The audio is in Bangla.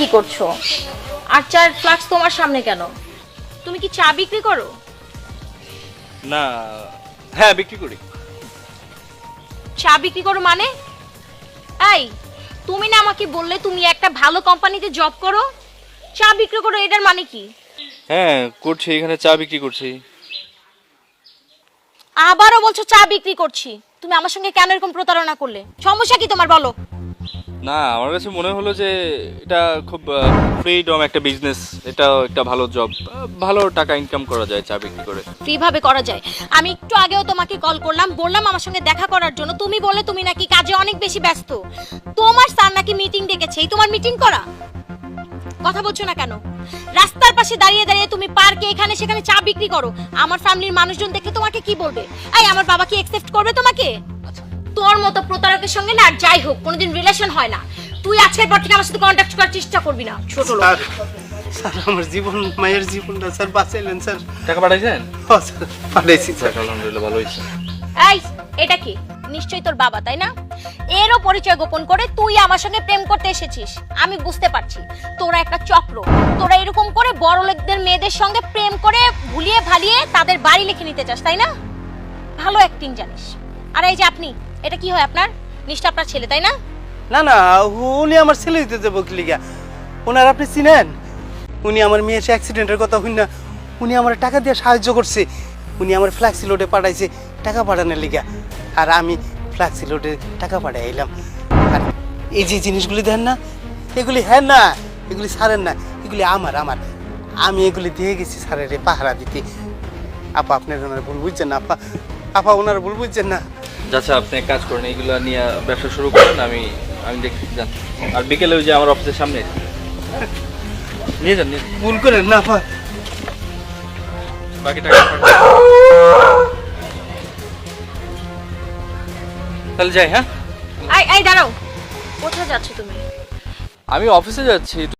কি করছো? আর চার ফ্লাক্স তোমার সামনে কেন? তুমি কি চা বিক্রি করো? না, হ্যাঁ বিক্রি করি। চা বিক্রি করো মানে? এই, তুমি না আমাকে বললে তুমি একটা ভালো কোম্পানিতে জব করো, চা বিক্রি করো, এটার মানে কি? হ্যাঁ করছি, এখানে চা বিক্রি করছি। আবারও বলছো চা বিক্রি করছি। তুমি আমার সঙ্গে কেন এরকম প্রতারণা করলে? সমস্যা কি তোমার বলো? না, আমার কাছে মনে হলো যে এটা খুব ফ্রিডম একটা বিজনেস, এটাও একটা ভালো জব, ভালো টাকা ইনকাম করা যায় চা বিক্রি করে। কিভাবে করা যায়? আমি একটু আগেও তোমাকে কল করলাম, বললাম আমার সঙ্গে দেখা করার জন্য, তুমি বললে তুমি নাকি কাজে অনেক বেশি ব্যস্ত, তোমার স্যার নাকি মিটিং ডেকেছে। এই তোমার মিটিং করা? কথা বলছো না কেন? রাস্তার পাশে দাঁড়িয়ে দাঁড়িয়ে তুমি পার্কে এখানে সেখানে চা বিক্রি করো, আমার ফ্যামিলির মানুষজন দেখলে তোমাকে কি বলবে? এই, আমার বাবা কি অ্যাকসেপ্ট করবে তোমাকে? তোর মতো প্রতারকের সঙ্গে না আর যাই হোক কোনোদিন রিলেশন হয় না। তুই আজকের পর থেকে আমার সাথে কন্ট্যাক্ট করার চেষ্টা করবি না, ছোট লোক। স্যার আমার জীবন, মায়ের জীবনটা স্যার বাঁচাইলেন স্যার। টাকা পাঠাইছেন? ও স্যার, পাঠাইছি স্যার। আলহামদুলিল্লাহ, ভালো হয়েছে। এই, এটা কি? নিশ্চয়ই তোর বাবা, তাই না? এরও পরিচয় গোপন করে তুই আমার সঙ্গে প্রেম করতে এসেছিস। আমি বুঝতে পারছি তোরা একটা চক্র। তোরা এরকম করে বড় লোকদের মেয়েদের সঙ্গে প্রেম করে ভুলিয়ে ভালিয়ে তাদের বাড়ি লিখে নিতে চাস, তাই না? ভালো অ্যাক্টিং জানিস। আর এই যে আপনি, এটা কি হয় আপনার? নিশ্চয় আপনার ছেলে, তাই না? না না, উনি আমার ছেলে দিতে যাবো কি লিগা? ওনার আপনি চিনেন? উনি আমার মেয়ের অ্যাক্সিডেন্টের কথা শুন না, উনি আমার টাকা দিয়ে সাহায্য করছে। উনি আমার ফ্ল্যাক্সি লোডে পাঠাইছে টাকা পাঠানোর লিগা, আর আমি ফ্ল্যাক্সি লোডে টাকা পাঠাই এলাম। আর এই যে জিনিসগুলি দেন না, এগুলি হ্যাঁ না, এগুলি ছাড়েন না, এগুলি আমার আমার আমি এগুলি দিয়ে গেছি স্যারের পাহারা দিতে। আপা আপনার ওনার ভুল বুঝছেন না, আপা আপা ওনার ভুল বুঝছেন না। আচ্ছা, আপনি এক কাজ করেন, এইগুলো নিয়ে ব্যবসা শুরু করেন, আমি দেখি যান। আর বিকেলে ওই যে আমার অফিসের সামনে নিয়ে যান, ভুল করেন না আপা। বাকি টাকা তাহলে যাই। হ্যাঁ, এই দাঁড়াও, কোথায় যাচ্ছ তুমি? আমি অফিসে যাচ্ছি।